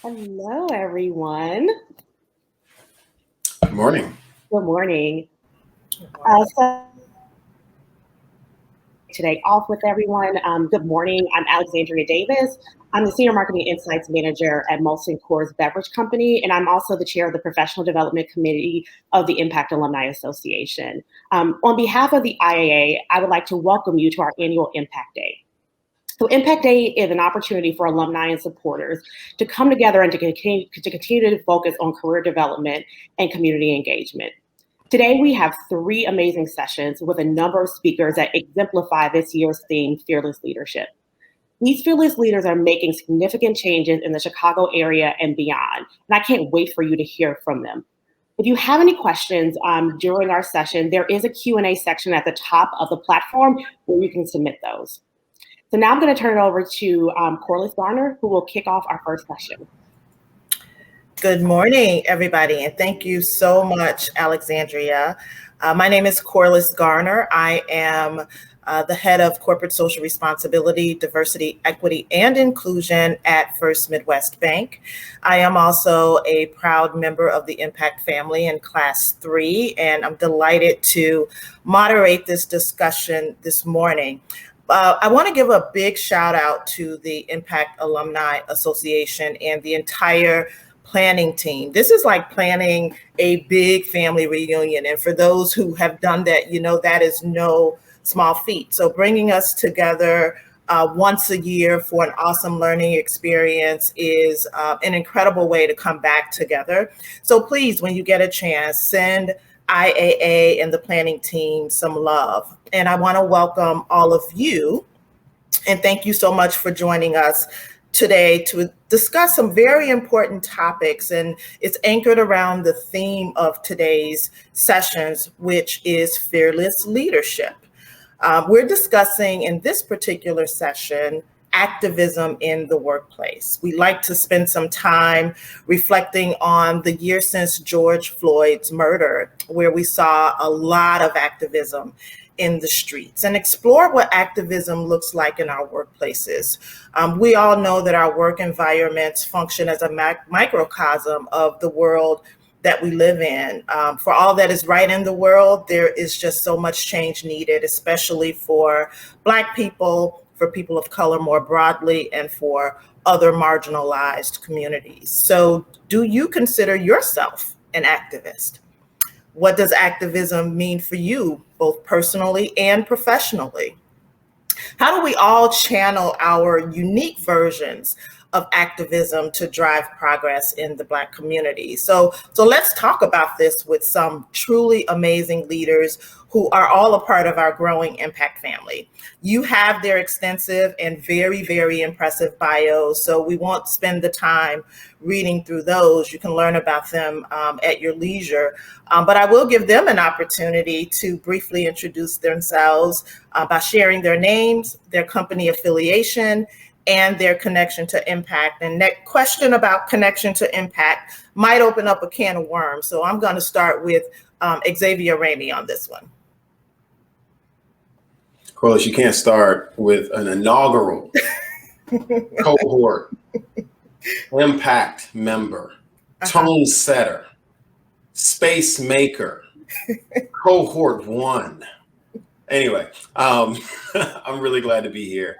Hello, everyone. Good morning. Good morning. Good morning. So today off with everyone. Good morning. I'm Alexandria Davis. I'm the Senior Marketing Insights Manager at Molson Coors Beverage Company, and I'm also the Chair of the Professional Development Committee of the Impact Alumni Association. On behalf of the IAA, I would like to welcome you to our annual Impact Day. So Impact Day is an opportunity for alumni and supporters to come together and to continue to focus on career development and community engagement. Today, we have three amazing sessions with a number of speakers that exemplify this year's theme, Fearless Leadership. These fearless leaders are making significant changes in the Chicago area and beyond, and I can't wait for you to hear from them. If you have any questions during our session, there is a Q&A section at the top of the platform where you can submit those. So now I'm going to turn it over to Corliss Garner, who will kick off our first session. Good morning, everybody, and thank you so much, Alexandria. My name is Corliss Garner. I am the head of corporate social responsibility, diversity, equity, and inclusion at First Midwest Bank. I am also a proud member of the Impact family in Class 3, and I'm delighted to moderate this discussion this morning. I want to give a big shout out to the Impact Alumni Association and the entire planning team. This is like planning a big family reunion. And for those who have done that, you know that is no small feat. So bringing us together once a year for an awesome learning experience is an incredible way to come back together. So please, when you get a chance, send IAA and the planning team some love. And I want to welcome all of you. And thank you so much for joining us today to discuss some very important topics. And it's anchored around the theme of today's sessions, which is fearless leadership. We're discussing in this particular session activism in the workplace. We like to spend some time reflecting on the year since George Floyd's murder, where we saw a lot of activism in the streets, and explore what activism looks like in our workplaces. We all know that our work environments function as a microcosm of the world that we live in. For all that is right in the world, there is just so much change needed, especially for Black people, for people of color more broadly, and for other marginalized communities. So do you consider yourself an activist? What does activism mean for you, both personally and professionally? How do we all channel our unique versions of activism to drive progress in the Black community? So let's talk about this with some truly amazing leaders who are all a part of our growing Impact family. You have their extensive and very, very impressive bios, so we won't spend the time reading through those. You can learn about them at your leisure, but I will give them an opportunity to briefly introduce themselves by sharing their names, their company affiliation, and their connection to Impact. And that question about connection to Impact might open up a can of worms. So I'm going to start with Xavier Ramey on this one. Corliss, you can't start with an inaugural cohort, Impact member, tone setter, space maker, cohort 1. Anyway, I'm really glad to be here.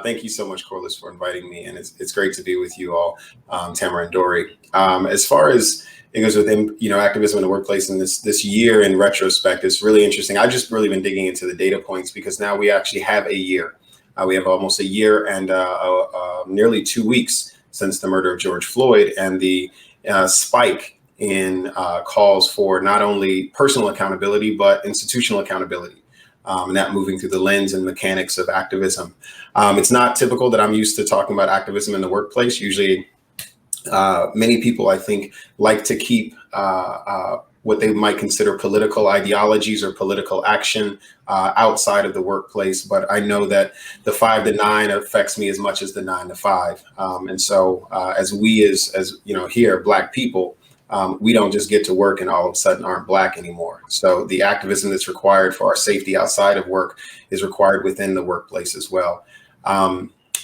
Thank you so much, Corliss, for inviting me, and it's great to be with you all, Tamara and Dory. As far as it goes with activism in the workplace, and this year in retrospect, it's really interesting. I've just really been digging into the data points because now we actually have a year. We have almost a year and nearly 2 weeks since the murder of George Floyd, and the spike in calls for not only personal accountability but institutional accountability. And that moving through the lens and mechanics of activism. It's not typical that I'm used to talking about activism in the workplace. Usually, many people, I think, like to keep what they might consider political ideologies or political action outside of the workplace. But I know that the 5 to 9 affects me as much as the 9 to 5. And so as we, as here, Black people, we don't just get to work and all of a sudden aren't Black anymore. So the activism that's required for our safety outside of work is required within the workplace as well.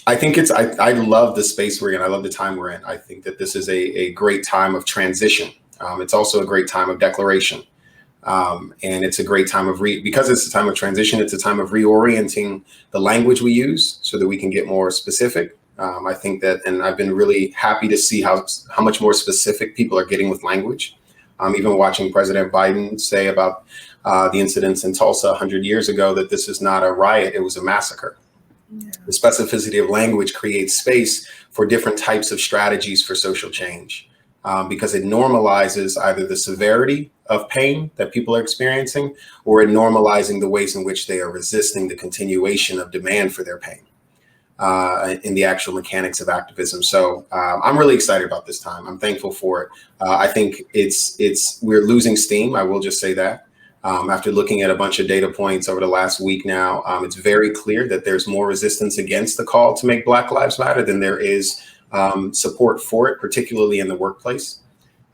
I think I love the space we're in. I love the time we're in. I think that this is a great time of transition. It's also a great time of declaration. And it's a great time of because it's a time of transition, it's a time of reorienting the language we use so that we can get more specific. I think that, and I've been really happy to see how much more specific people are getting with language. Even watching President Biden say about the incidents in Tulsa 100 years ago, that this is not a riot, it was a massacre. Yeah. The specificity of language creates space for different types of strategies for social change, because it normalizes either the severity of pain that people are experiencing, or it normalizing the ways in which they are resisting the continuation of demand for their pain in the actual mechanics of activism. So I'm really excited about this time. I'm thankful for it. I think we're losing steam. I will just say that. After looking at a bunch of data points over the last week now, it's very clear that there's more resistance against the call to make Black Lives Matter than there is support for it, particularly in the workplace,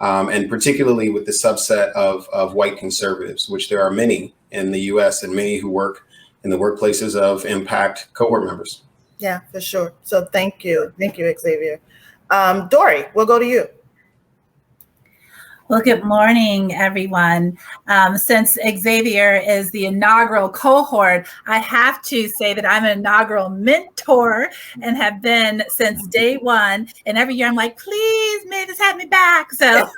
and particularly with the subset of white conservatives, which there are many in the US and many who work in the workplaces of impact cohort members. Yeah, for sure. So thank you. Thank you, Xavier. Dory, we'll go to you. Well, good morning, everyone. Since Xavier is the inaugural cohort, I have to say that I'm an inaugural mentor and have been since day one. And every year I'm like, please, Mavis, have me back. So,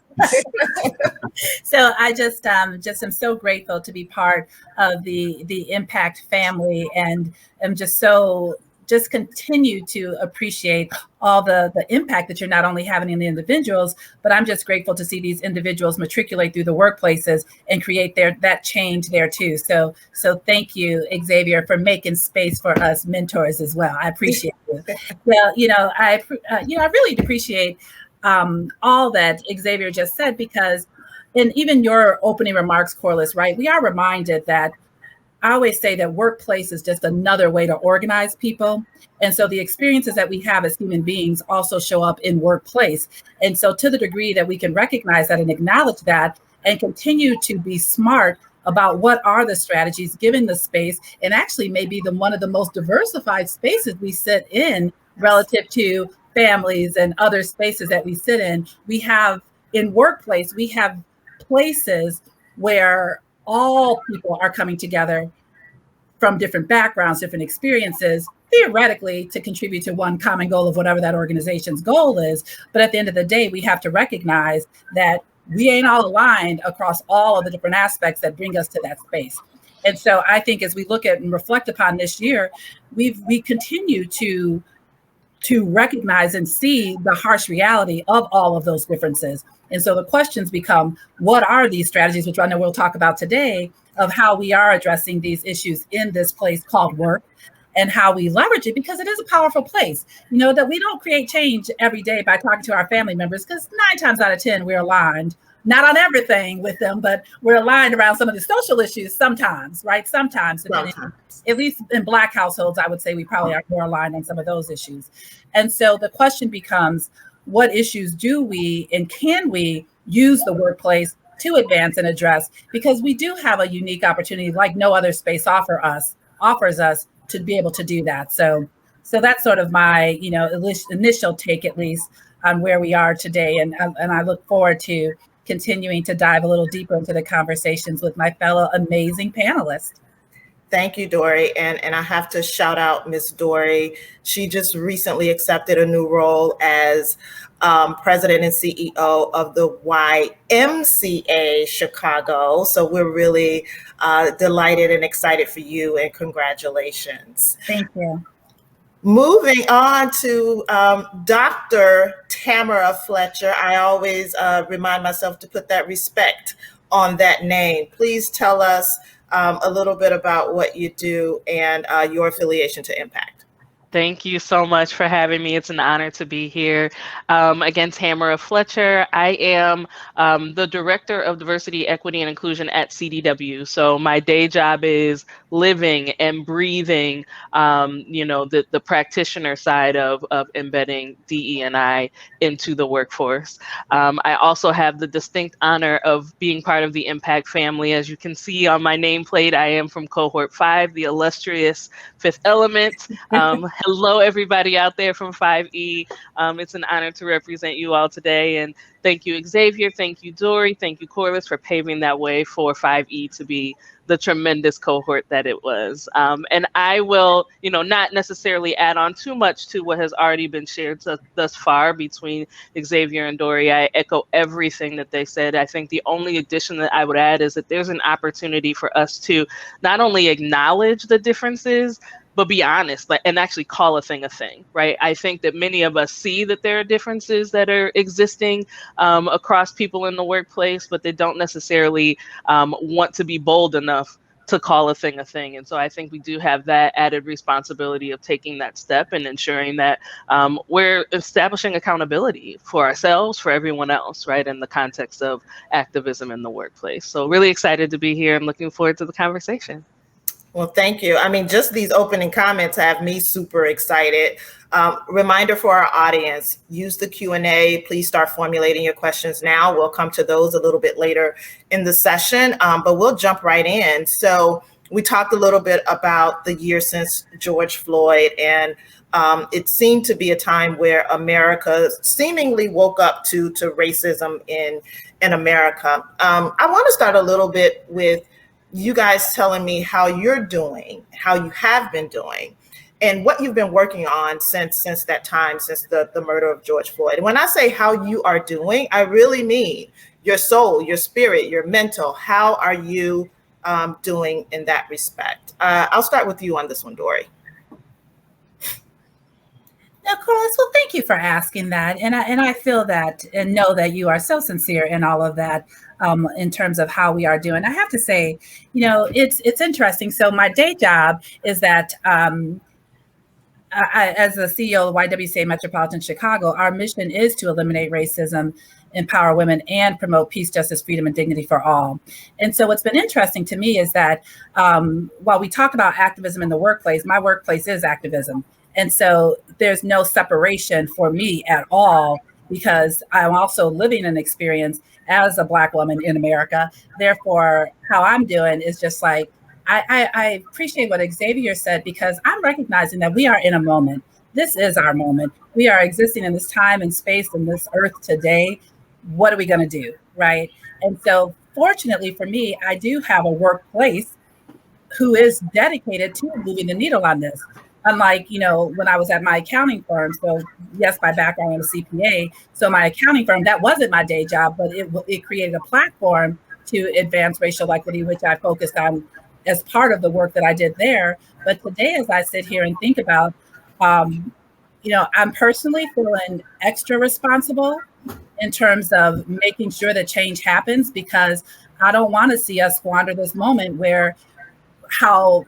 so I just am so grateful to be part of the Impact family, and I'm just continue to appreciate all the impact that you're not only having in the individuals, but I'm just grateful to see these individuals matriculate through the workplaces and create that change there too. So thank you, Xavier, for making space for us mentors as well. I appreciate you. Well, I really appreciate all that Xavier just said, because, and even your opening remarks, Corliss, right? We are reminded that I always say that workplace is just another way to organize people. And so the experiences that we have as human beings also show up in workplace. And so to the degree that we can recognize that and acknowledge that and continue to be smart about what are the strategies given the space, and actually maybe one of the most diversified spaces we sit in relative to families and other spaces that we sit in. We have in workplace, we have places where all people are coming together from different backgrounds, different experiences, theoretically to contribute to one common goal of whatever that organization's goal is. But at the end of the day, we have to recognize that we ain't all aligned across all of the different aspects that bring us to that space. And so I think as we look at and reflect upon this year, we continue to recognize and see the harsh reality of all of those differences. And so the questions become, what are these strategies, which I know we'll talk about today, of how we are addressing these issues in this place called work, and how we leverage it, because it is a powerful place. That we don't create change every day by talking to our family members, because 9 times out of 10, we're aligned, not on everything with them, but we're aligned around some of the social issues sometimes, right? Sometimes. At least in Black households, I would say we probably are more aligned on some of those issues. And so the question becomes, what issues do we and can we use the workplace to advance and address? Because we do have a unique opportunity like no other space offers us to be able to do that. So that's sort of my initial take, at least, on where we are today. And I look forward to continuing to dive a little deeper into the conversations with my fellow amazing panelists. Thank you, Dory. And I have to shout out Miss Dory. She just recently accepted a new role as president and CEO of the YMCA Chicago. So we're really delighted and excited for you, and congratulations. Thank you. Moving on to Dr. Tamara Fletcher. I always remind myself to put that respect on that name. Please tell us a little bit about what you do and your affiliation to Impact. Thank you so much for having me. It's an honor to be here. Again, Tamara Fletcher. I am the Director of Diversity, Equity, and Inclusion at CDW. So my day job is living and breathing, the practitioner side of embedding DE&I into the workforce. I also have the distinct honor of being part of the Impact family. As you can see on my nameplate, I am from cohort 5, the illustrious fifth element. hello, everybody out there from 5E. It's an honor to represent you all today. And thank you, Xavier. Thank you, Dory. Thank you, Corliss, for paving that way for 5E to be the tremendous cohort that it was. And I will, not necessarily add on too much to what has already been shared thus far between Xavier and Dory. I echo everything that they said. I think the only addition that I would add is that there's an opportunity for us to not only acknowledge the differences, but be honest, and actually call a thing, right? I think that many of us see that there are differences that are existing across people in the workplace, but they don't necessarily want to be bold enough to call a thing. And so I think we do have that added responsibility of taking that step and ensuring that we're establishing accountability for ourselves, for everyone else, right, in the context of activism in the workplace. So really excited to be here and looking forward to the conversation. Well, thank you. I mean, just these opening comments have me super excited. Reminder for our audience, use the Q&A. Please start formulating your questions now. We'll come to those a little bit later in the session, but we'll jump right in. So we talked a little bit about the year since George Floyd, and it seemed to be a time where America seemingly woke up to racism in America. I want to start a little bit with you guys telling me how you're doing, how you have been doing, and what you've been working on since that time, since the murder of George Floyd. And when I say how you are doing, I really mean your soul, your spirit, your mental. How are you doing in that respect? I'll start with you on this one, Dory. Now, Corliss, well, thank you for asking that. And I feel that and know that you are so sincere in all of that in terms of how we are doing. I have to say, it's interesting. So my day job is that as the CEO of YWCA Metropolitan Chicago, our mission is to eliminate racism, empower women, and promote peace, justice, freedom, and dignity for all. And so what's been interesting to me is that while we talk about activism in the workplace, my workplace is activism. And so there's no separation for me at all, because I'm also living an experience as a Black woman in America. Therefore, how I'm doing is just like, I appreciate what Xavier said, because I'm recognizing that we are in a moment. This is our moment. We are existing in this time and space in this earth today. What are we going to do, right? And so fortunately for me, I do have a workplace who is dedicated to moving the needle on this. Unlike, when I was at my accounting firm, so yes, by background, I'm a CPA. So my accounting firm, that wasn't my day job, but it created a platform to advance racial equity, which I focused on as part of the work that I did there. But today, as I sit here and think about, I'm personally feeling extra responsible in terms of making sure that change happens, because I don't want to see us squander this moment where, how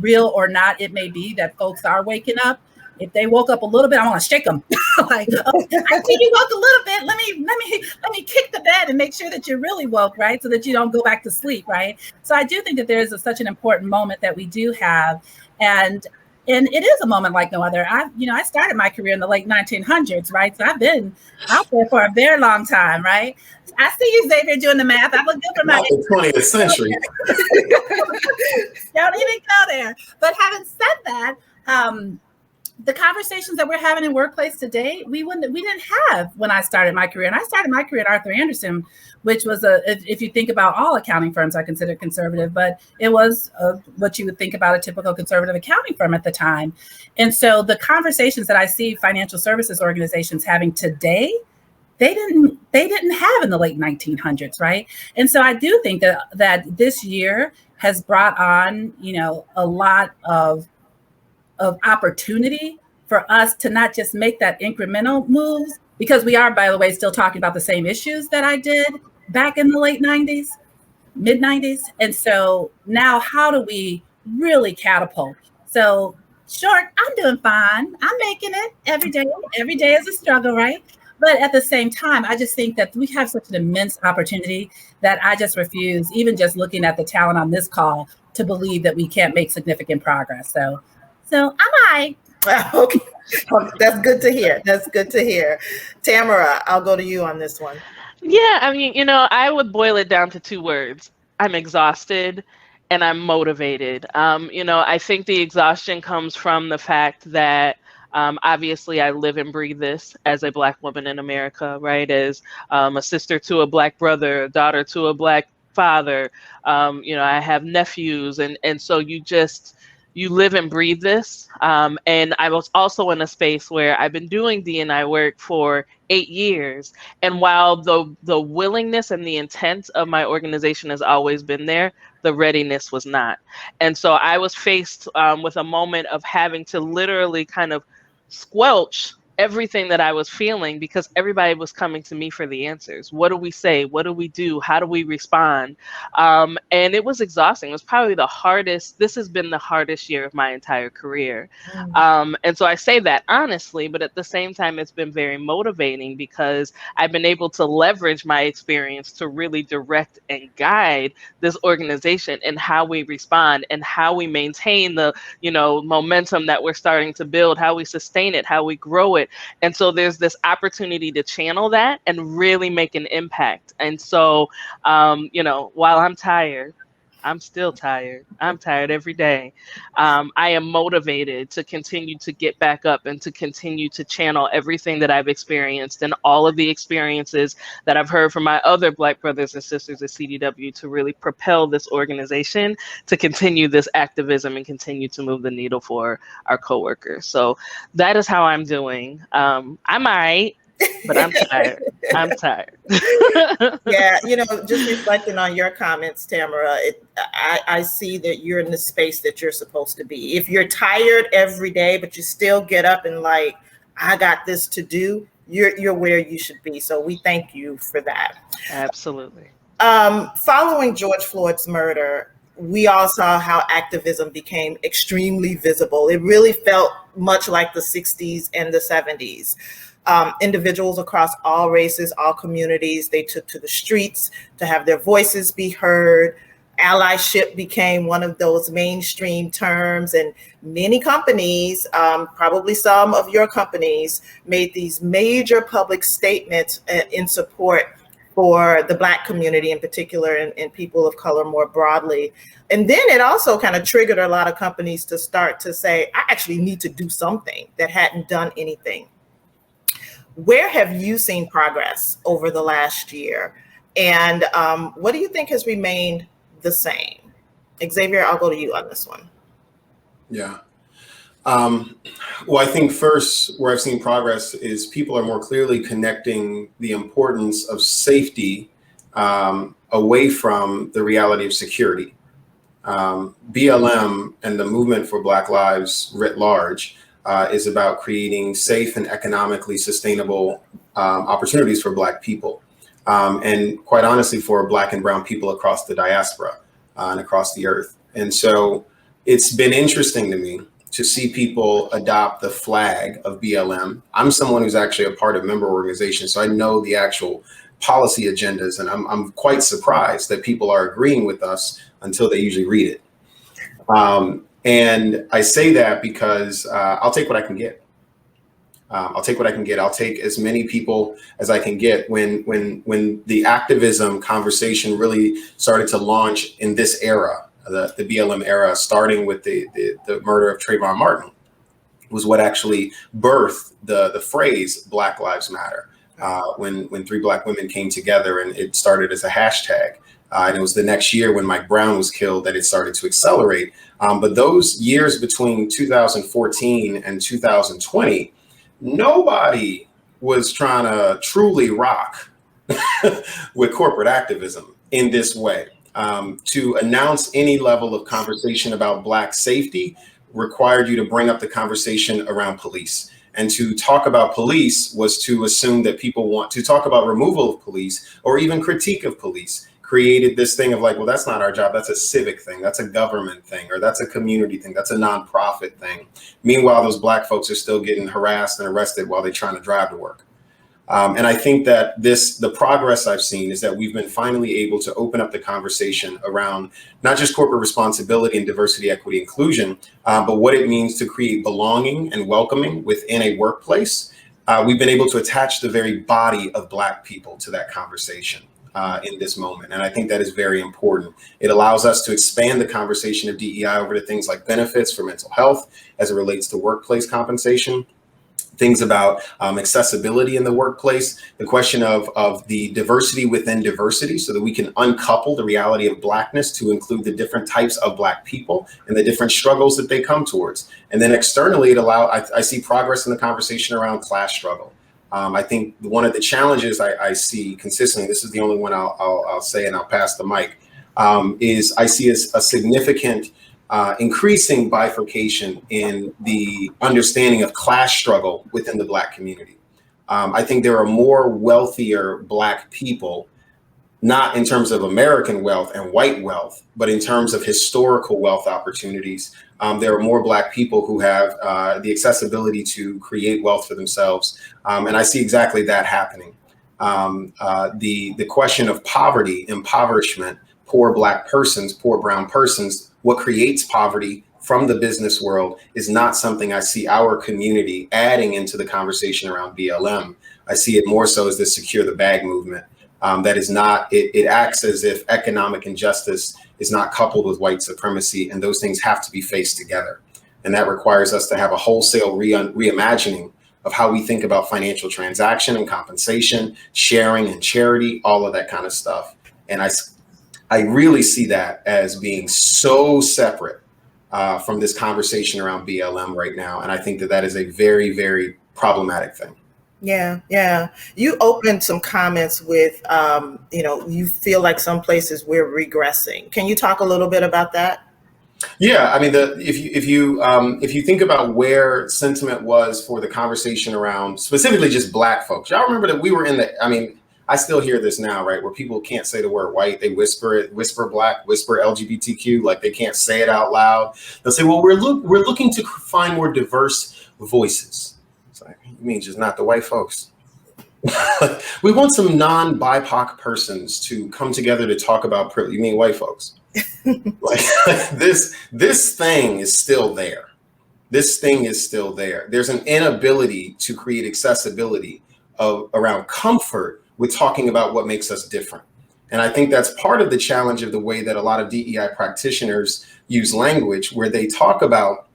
real or not it may be, that folks are waking up. If they woke up a little bit, I want to shake them. Like, oh, I see you woke a little bit. Let me kick the bed and make sure that you're really woke, right? So that you don't go back to sleep, right? So I do think that there is such an important moment that we do have, and it is a moment like no other. I started my career in the late 1900s, right? So I've been out there for a very long time, right? I see you, Xavier, doing the math. I look good for my 20th century. Don't even go there. But having said that, the conversations that we're having in workplace today, we didn't have when I started my career. And I started my career at Arthur Andersen, which was if you think about all accounting firms are considered conservative, but it was what you would think about a typical conservative accounting firm at the time. And so the conversations that I see financial services organizations having today, they didn't have in the late 1900s, right? And so I do think that this year has brought on, a lot of opportunity for us to not just make that incremental moves, because we are, by the way, still talking about the same issues that I did back in the late 90s, mid 90s. And so now how do we really catapult? So short, I'm doing fine. I'm making it every day. Every day is a struggle, right? But at the same time, I just think that we have such an immense opportunity that I just refuse, even just looking at the talent on this call, to believe that we can't make significant progress. So I'm I. Okay, that's good to hear. That's good to hear. Tamara, I'll go to you on this one. Yeah, I mean, I would boil it down to two words. I'm exhausted. and I'm motivated. I think the exhaustion comes from the fact that obviously I live and breathe this as a Black woman in America, right? As a sister to a Black brother, a daughter to a Black father. I have nephews, and so you live and breathe this. And I was also in a space where I've been doing D&I work for 8 years. And while the willingness and the intent of my organization has always been there, the readiness was not. And so I was faced with a moment of having to literally kind of squelch everything that I was feeling, because everybody was coming to me for the answers. What do we say? What do we do? How do we respond? And it was exhausting. It was probably this has been the hardest year of my entire career. And so I say that honestly, but at the same time, it's been very motivating because I've been able to leverage my experience to really direct and guide this organization and how we respond and how we maintain the, momentum that we're starting to build, how we sustain it, how we grow it. And so there's this opportunity to channel that and really make an impact. And so, while I'm tired, I'm still tired. I'm tired every day. I am motivated to continue to get back up and to continue to channel everything that I've experienced and all of the experiences that I've heard from my other Black brothers and sisters at CDW to really propel this organization to continue this activism and continue to move the needle for our coworkers. So that is how I'm doing. I'm all right, but I'm tired. I'm tired. Yeah, just reflecting on your comments, Tamara, I see that you're in the space that you're supposed to be. If you're tired every day, but you still get up and I got this to do, you're where you should be. So we thank you for that. Absolutely. Following George Floyd's murder, we all saw how activism became extremely visible. It really felt much like the 60s and the 70s. Individuals across all races, all communities, they took to the streets to have their voices be heard. Allyship became one of those mainstream terms, and many companies, probably some of your companies, made these major public statements in support for the Black community in particular, and people of color more broadly. And then it also kind of triggered a lot of companies to start to say, I actually need to do something, that hadn't done anything. Where have you seen progress over the last year? And what do you think has remained the same? Xavier, I'll go to you on this one. Yeah. Well, I think first where I've seen progress is people are more clearly connecting the importance of safety away from the reality of security. BLM and the movement for Black Lives writ large is about creating safe and economically sustainable opportunities for Black people. And quite honestly, for Black and brown people across the diaspora and across the earth. And so it's been interesting to me to see people adopt the flag of BLM. I'm someone who's actually a part of member organizations, so I know the actual policy agendas, and I'm quite surprised that people are agreeing with us until they usually read it. And I say that because I'll take what I can get. I'll take what I can get. I'll take as many people as I can get. When the activism conversation really started to launch in this era, the BLM era, starting with the murder of Trayvon Martin, was what actually birthed the phrase Black Lives Matter. When 3 Black women came together, and it started as a hashtag. And it was the next year when Mike Brown was killed that it started to accelerate. But those years between 2014 and 2020, nobody was trying to truly rock with corporate activism in this way. To announce any level of conversation about Black safety required you to bring up the conversation around police. And to talk about police was to assume that people want to talk about removal of police or even critique of police. Created this thing of well, that's not our job. That's a civic thing. That's a government thing, or that's a community thing. That's a nonprofit thing. Meanwhile, those Black folks are still getting harassed and arrested while they're trying to drive to work. And I think that the progress I've seen is that we've been finally able to open up the conversation around not just corporate responsibility and diversity, equity, inclusion, but what it means to create belonging and welcoming within a workplace. We've been able to attach the very body of Black people to that conversation. in this moment. And I think that is very important. It allows us to expand the conversation of DEI over to things like benefits for mental health as it relates to workplace compensation, things about accessibility in the workplace, the question of the diversity within diversity, so that we can uncouple the reality of Blackness to include the different types of Black people and the different struggles that they come towards. And then externally, I see progress in the conversation around class struggle. I think one of the challenges I see consistently, this is the only one I'll say, and I'll pass the mic, is I see a significant increasing bifurcation in the understanding of class struggle within the Black community. I think there are more wealthier Black people, not in terms of American wealth and white wealth, but in terms of historical wealth opportunities. There are more Black people who have the accessibility to create wealth for themselves. And I see exactly that happening. The question of poverty, impoverishment, poor Black persons, poor brown persons, what creates poverty from the business world is not something I see our community adding into the conversation around BLM. I see it more so as the secure the bag movement. That is not, it acts as if economic injustice is not coupled with white supremacy, and those things have to be faced together. And that requires us to have a wholesale reimagining of how we think about financial transaction and compensation, sharing and charity, all of that kind of stuff. And I really see that as being so separate from this conversation around BLM right now. And I think that is a very, very problematic thing. Yeah. You opened some comments with, you feel like some places we're regressing. Can you talk a little bit about that? Yeah, I mean, if you think about where sentiment was for the conversation around specifically just Black folks, y'all remember that we were I still hear this now, right? Where people can't say the word white, they whisper it, whisper Black, whisper LGBTQ, like they can't say it out loud. They'll say, well, we're looking to find more diverse voices. It's like, you mean just not the white folks? We want some non-BIPOC persons to come together to talk about privilege. You mean white folks? Like this thing is still there. This thing is still there. There's an inability to create accessibility around comfort with talking about what makes us different. And I think that's part of the challenge of the way that a lot of DEI practitioners use language, where they talk about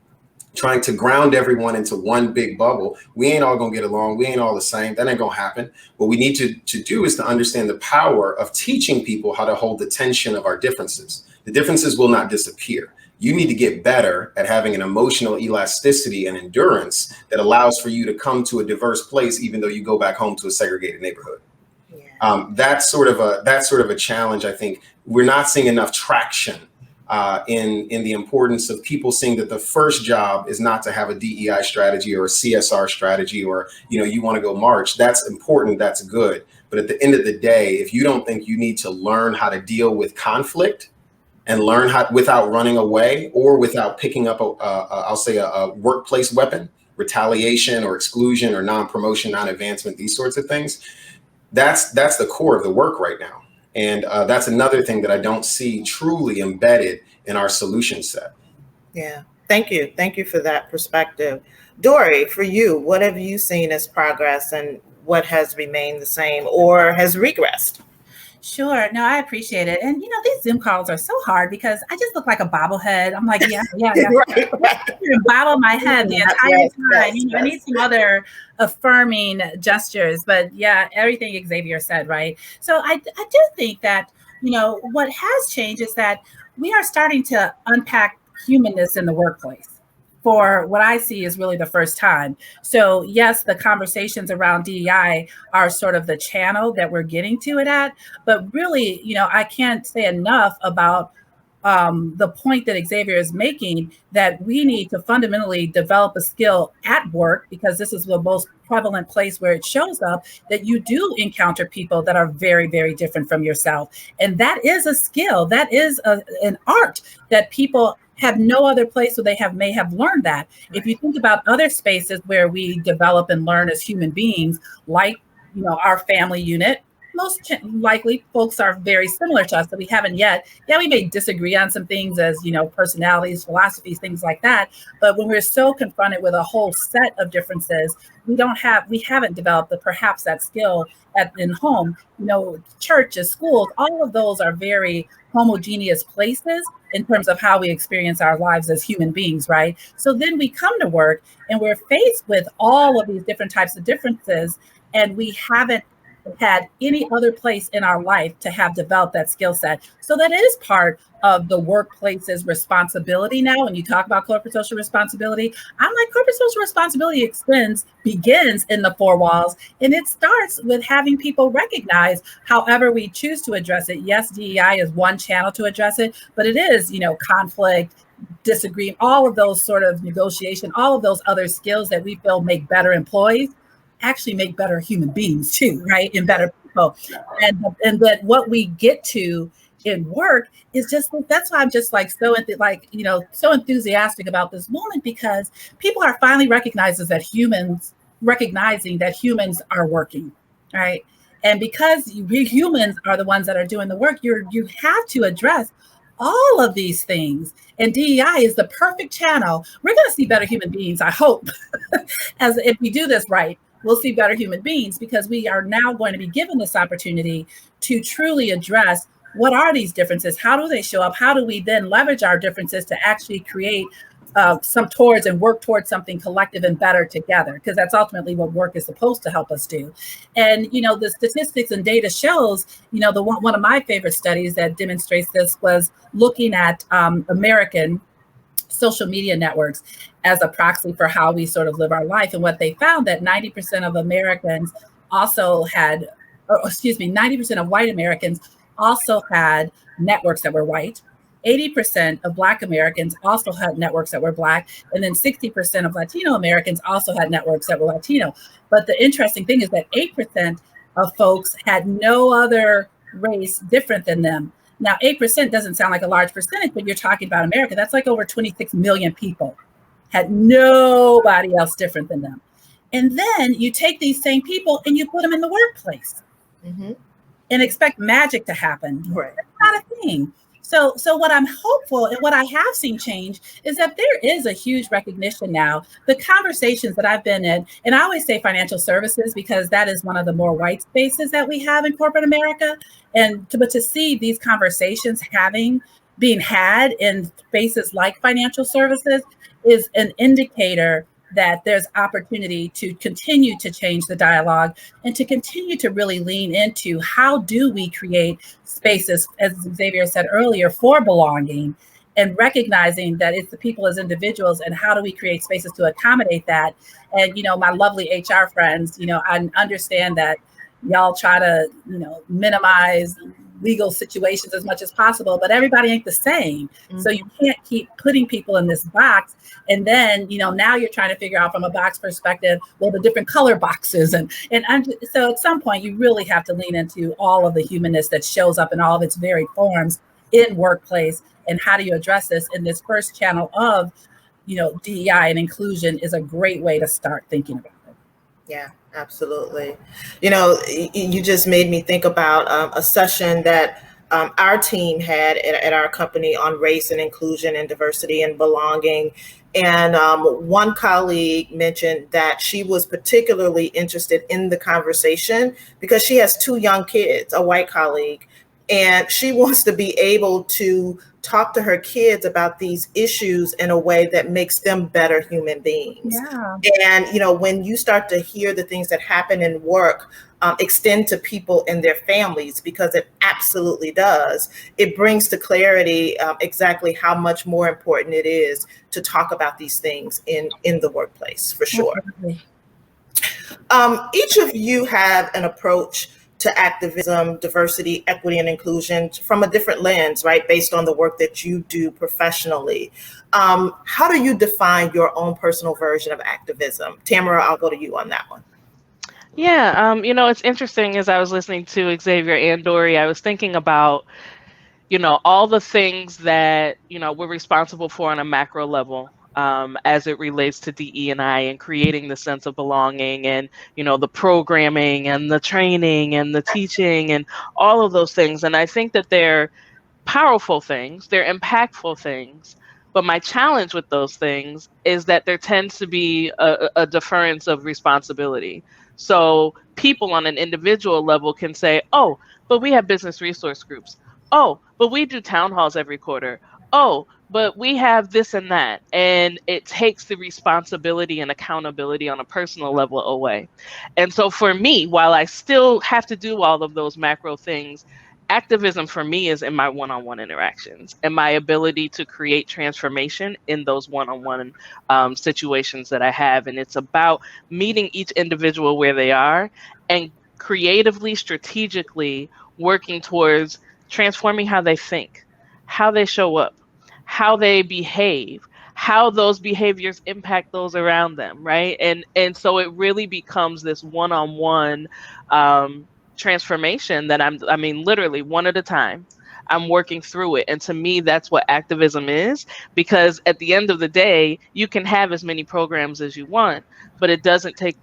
trying to ground everyone into one big bubble. We ain't all gonna get along. We ain't all the same. That ain't gonna happen. What we need to do is to understand the power of teaching people how to hold the tension of our differences. The differences will not disappear. You need to get better at having an emotional elasticity and endurance that allows for you to come to a diverse place, even though you go back home to a segregated neighborhood. Yeah. That's sort of a challenge. I think we're not seeing enough traction in the importance of people seeing that the first job is not to have a DEI strategy or a CSR strategy, or you want to go march. That's important. That's good. But at the end of the day, if you don't think you need to learn how to deal with conflict and learn how without running away or without picking up a workplace weapon, retaliation or exclusion or non-promotion, non-advancement, these sorts of things, that's the core of the work right now. And that's another thing that I don't see truly embedded in our solution set. Yeah, thank you. Thank you for that perspective. Dory, for you, what have you seen as progress and what has remained the same or has regressed? Sure. No, I appreciate it. And, these Zoom calls are so hard because I just look like a bobblehead. I'm like, yeah. Right. Bobble my head the entire time. I need some other affirming gestures. But yeah, everything Xavier said, right? So I do think that, what has changed is that we are starting to unpack humanness in the workplace. For what I see is really the first time. So yes, the conversations around DEI are sort of the channel that we're getting to it at, but really, I can't say enough about the point that Xavier is making, that we need to fundamentally develop a skill at work, because this is the most prevalent place where it shows up, that you do encounter people that are very, very different from yourself. And that is a skill. That is an art that people have no other place where they may have learned that. If you think about other spaces where we develop and learn as human beings, like, our family unit, likely folks are very similar to us, that we haven't yet. Yeah, we may disagree on some things as, personalities, philosophies, things like that. But when we're so confronted with a whole set of differences, we haven't developed perhaps that skill in home. Churches, schools, all of those are very homogeneous places in terms of how we experience our lives as human beings, right? So then we come to work and we're faced with all of these different types of differences, and we haven't had any other place in our life to have developed that skill set. So that is part of the workplace's responsibility now. When you talk about corporate social responsibility, I'm like, corporate social responsibility begins in the four walls, and it starts with having people recognize however we choose to address it. Yes, DEI is one channel to address it, but it is, conflict, disagreement, all of those sort of negotiation, all of those other skills that we feel make better employees actually make better human beings too, right? And better people. And that what we get to in work is that's why I'm just like so enthusiastic about this moment, because people are finally recognizing that humans are working, right? And because we humans are the ones that are doing the work, you have to address all of these things. And DEI is the perfect channel. We're going to see better human beings, I hope, as if we do this right. We'll see better human beings, because we are now going to be given this opportunity to truly address what are these differences? How do they show up? How do we then leverage our differences to actually create work towards something collective and better together? Because that's ultimately what work is supposed to help us do. And, the statistics and data shows, one of my favorite studies that demonstrates this was looking at American social media networks as a proxy for how we sort of live our life. And what they found, that 90% of Americans 90% of white Americans also had networks that were white. 80% of Black Americans also had networks that were Black. And then 60% of Latino Americans also had networks that were Latino. But the interesting thing is that 8% of folks had no other race different than them. Now, 8% doesn't sound like a large percentage, but you're talking about America. That's like over 26 million people had nobody else different than them. And then you take these same people and you put them in the workplace and expect magic to happen. Right. That's not a thing. So what I'm hopeful and what I have seen change is that there is a huge recognition now. The conversations that I've been in, and I always say financial services because that is one of the more white spaces that we have in corporate America. But to see these conversations being had in spaces like financial services is an indicator that there's opportunity to continue to change the dialogue and to continue to really lean into how do we create spaces, as Xavier said earlier, for belonging, and recognizing that it's the people as individuals, and how do we create spaces to accommodate that. And, my lovely HR friends, I understand that y'all try to, minimize legal situations as much as possible, but everybody ain't the same. So you can't keep putting people in this box. And then, now you're trying to figure out from a box perspective, well, the different color boxes. So at some point you really have to lean into all of the humanness that shows up in all of its varied forms in workplace. And how do you address this? In this first channel of, DEI and inclusion is a great way to start thinking about it. Yeah, absolutely. You just made me think about a session that our team had at our company on race and inclusion and diversity and belonging. And one colleague mentioned that she was particularly interested in the conversation because she has 2 young kids, a white colleague, and she wants to be able to talk to her kids about these issues in a way that makes them better human beings. Yeah. And, when you start to hear the things that happen in work extend to people and their families, because it absolutely does, it brings to clarity exactly how much more important it is to talk about these things in the workplace, for sure. Each of you have an approach to activism, diversity, equity, and inclusion from a different lens, right? Based on the work that you do professionally. How do you define your own personal version of activism? Tamara, I'll go to you on that one. Yeah, it's interesting. As I was listening to Xavier and Dory, I was thinking about, all the things that, we're responsible for on a macro level. as it relates to DE&I and creating the sense of belonging and, the programming and the training and the teaching and all of those things. And I think that they're powerful things, they're impactful things. But my challenge with those things is that there tends to be a deference of responsibility. So people on an individual level can say, oh, but we have business resource groups. Oh, but we do town halls every quarter. Oh, but we have this and that. And it takes the responsibility and accountability on a personal level away. And so for me, while I still have to do all of those macro things, activism for me is in my one-on-one interactions and my ability to create transformation in those one-on-one situations that I have. And it's about meeting each individual where they are and creatively, strategically working towards transforming how they think, how they show up, how they behave, how those behaviors impact those around them, right? And so it really becomes this one-on-one transformation that I mean, literally one at a time. I'm working through it. And to me, that's what activism is, because at the end of the day, you can have as many programs as you want, but it doesn't take,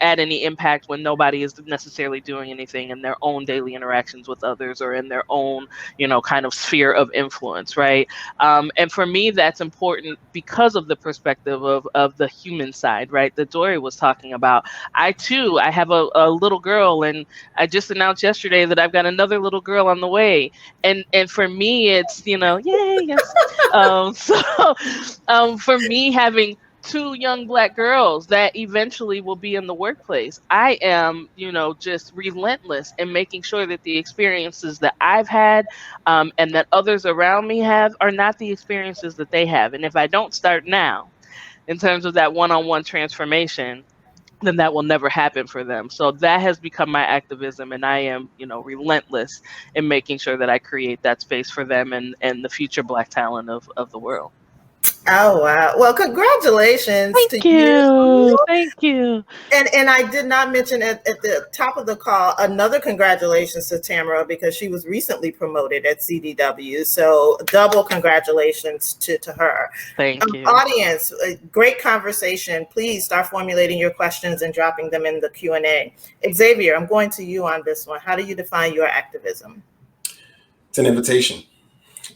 add any impact when nobody is necessarily doing anything in their own daily interactions with others or in their own, kind of sphere of influence, right? And for me, that's important because of the perspective of the human side, right? That Dory was talking about. I have a little girl, and I just announced yesterday that I've got another little girl on the way. And for me, it's, yay, yes. For me, having 2 young Black girls that eventually will be in the workplace, I am, just relentless in making sure that the experiences that I've had and that others around me have are not the experiences that they have. And if I don't start now, in terms of that one-on-one transformation, then that will never happen for them. So that has become my activism, and I am, relentless in making sure that I create that space for them and the future Black talent of the world. Oh, wow. Well, congratulations Thank you. Thank you. And I did not mention at the top of the call, another congratulations to Tamara, because she was recently promoted at CDW. So double congratulations to her. Thank you. Audience, great conversation. Please start formulating your questions and dropping them in the Q&A. Xavier, I'm going to you on this one. How do you define your activism? It's an invitation.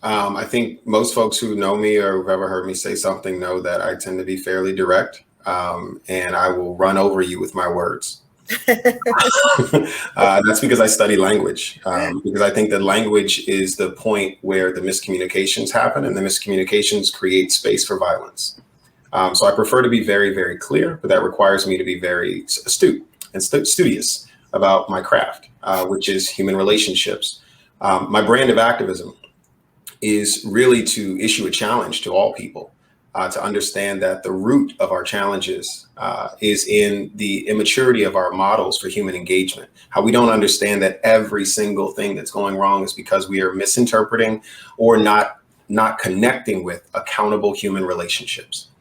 I think most folks who know me or who've ever heard me say something know that I tend to be fairly direct, and I will run over you with my words. That's because I study language, because I think that language is the point where the miscommunications happen, and the miscommunications create space for violence. So I prefer to be very, very clear, but that requires me to be very astute and studious about my craft, which is human relationships. My brand of activism is really to issue a challenge to all people, to understand that the root of our challenges is in the immaturity of our models for human engagement, how we don't understand that every single thing that's going wrong is because we are misinterpreting or not connecting with accountable human relationships.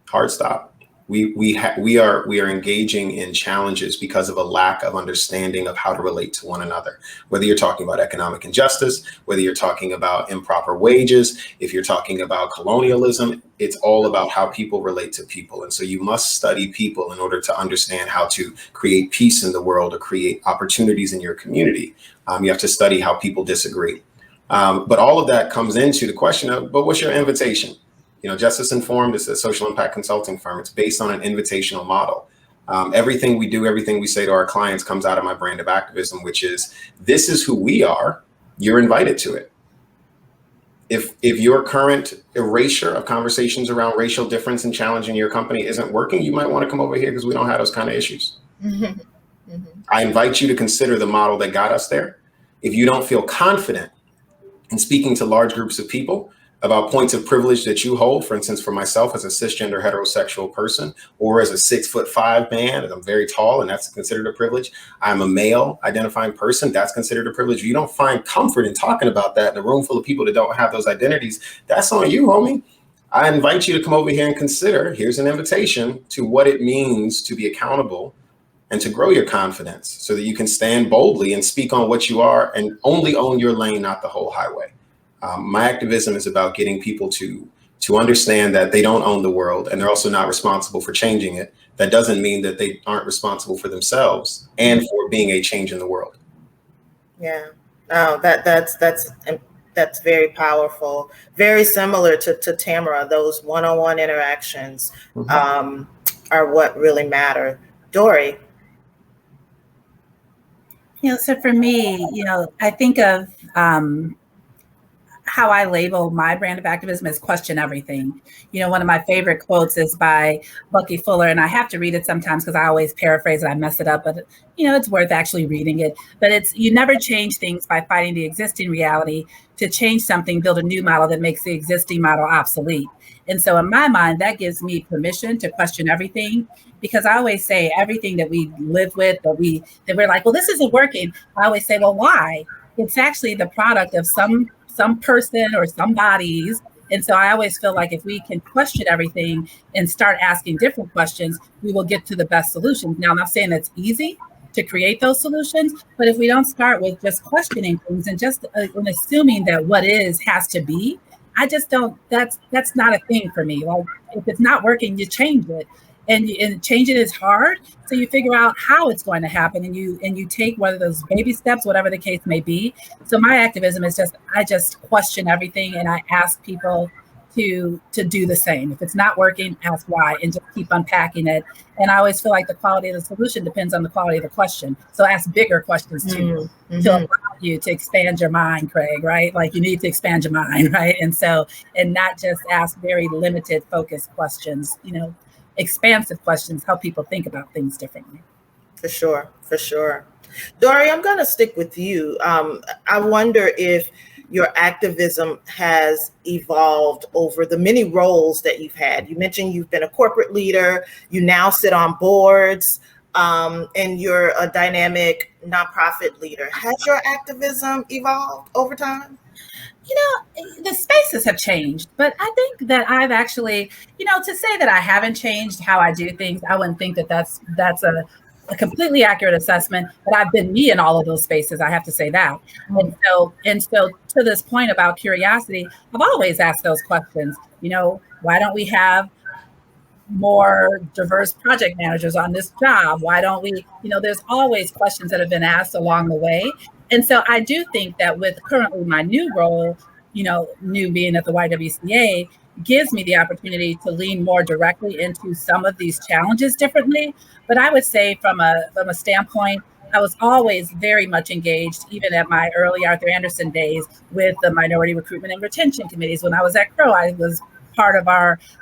Hard stop. We are engaging in challenges because of a lack of understanding of how to relate to one another. Whether you're talking about economic injustice, whether you're talking about improper wages, if you're talking about colonialism, it's all about how people relate to people. And so you must study people in order to understand how to create peace in the world or create opportunities in your community. You have to study how people disagree. But all of that comes into the question of, but what's your invitation? Justice Informed is a social impact consulting firm. It's based on an invitational model. Everything we do, everything we say to our clients comes out of my brand of activism, which is, this is who we are. You're invited to it. If your current erasure of conversations around racial difference and challenge in your company isn't working, you might want to come over here because we don't have those kind of issues. I invite you to consider the model that got us there. If you don't feel confident in speaking to large groups of people about points of privilege that you hold, for instance, for myself as a cisgender heterosexual person, or as a 6'5" man, and I'm very tall, and that's considered a privilege. I'm a male identifying person, that's considered a privilege. If you don't find comfort in talking about that in a room full of people that don't have those identities, that's on you, homie. I invite you to come over here and consider, here's an invitation to what it means to be accountable and to grow your confidence so that you can stand boldly and speak on what you are and only own your lane, not the whole highway. My activism is about getting people to to understand that they don't own the world and they're also not responsible for changing it. That doesn't mean that they aren't responsible for themselves and for being a change in the world. Yeah, no, that's very powerful. Very similar to Tamara. Those one-on-one interactions are what really matter. Dory. So for me, I think of how I label my brand of activism is question everything. One of my favorite quotes is by Bucky Fuller, and I have to read it sometimes because I always paraphrase and I mess it up, but it's worth actually reading it. But it's, you never change things by fighting the existing reality. To change something, build a new model that makes the existing model obsolete. And so in my mind, that gives me permission to question everything, because I always say everything that we live with, that we're like, well, this isn't working. I always say, well, why? It's actually the product of some person or some bodies. And so I always feel like if we can question everything and start asking different questions, we will get to the best solutions. Now, I'm not saying it's easy to create those solutions, but if we don't start with just questioning things and just and assuming that what is has to be, I just don't, that's not a thing for me. Like, if it's not working, you change it. And changing is hard. So you figure out how it's going to happen, and you take whether those baby steps, whatever the case may be. So my activism is I just question everything, and I ask people to do the same. If it's not working, ask why, and just keep unpacking it. And I always feel like the quality of the solution depends on the quality of the question. So ask bigger questions too, to allow you to expand your mind, Craig, right? Like, you need to expand your mind, right? And not just ask very limited, focused questions. Expansive questions help people think about things differently. For sure. Dory, I'm going to stick with you. I wonder if your activism has evolved over the many roles that you've had. You mentioned you've been a corporate leader. You now sit on boards, and you're a dynamic nonprofit leader. Has your activism evolved over time? The spaces have changed, but I think that I've actually, to say that I haven't changed how I do things, I wouldn't think that that's a completely accurate assessment. But I've been me in all of those spaces. I have to say that. And so to this point about curiosity, I've always asked those questions. Why don't we have more diverse project managers on this job? Why don't we, there's always questions that have been asked along the way. And so I do think that with currently my new role, new being at the YWCA, gives me the opportunity to lean more directly into some of these challenges differently. But I would say from a standpoint, I was always very much engaged, even at my early Arthur Anderson days, with the minority recruitment and retention committees. When I was at Crow, I was part of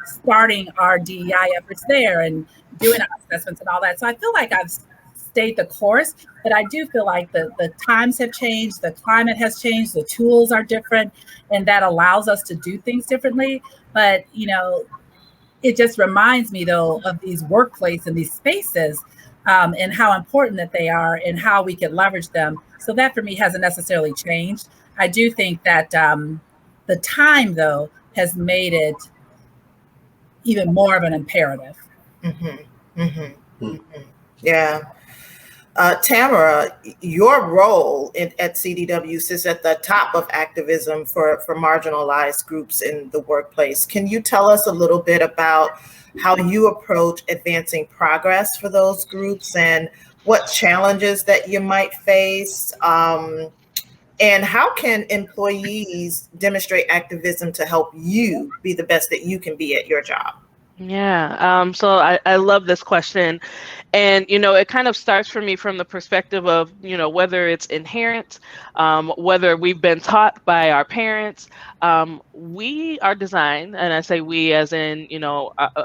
starting our DEI efforts there and doing our assessments and all that. So I feel like I've stayed the course, but I do feel like the times have changed, the climate has changed, the tools are different, and that allows us to do things differently. But, it just reminds me, though, of these workplaces and these spaces and how important that they are and how we can leverage them. So that for me hasn't necessarily changed. I do think that the time, though, has made it even more of an imperative. Yeah. Tamara, your role at CDW sits at the top of activism for marginalized groups in the workplace. Can you tell us a little bit about how you approach advancing progress for those groups and what challenges that you might face? And how can employees demonstrate activism to help you be the best that you can be at your job? Yeah. So I love this question. And, it kind of starts for me from the perspective of, whether it's inherent, whether we've been taught by our parents, we are designed, and I say we as in,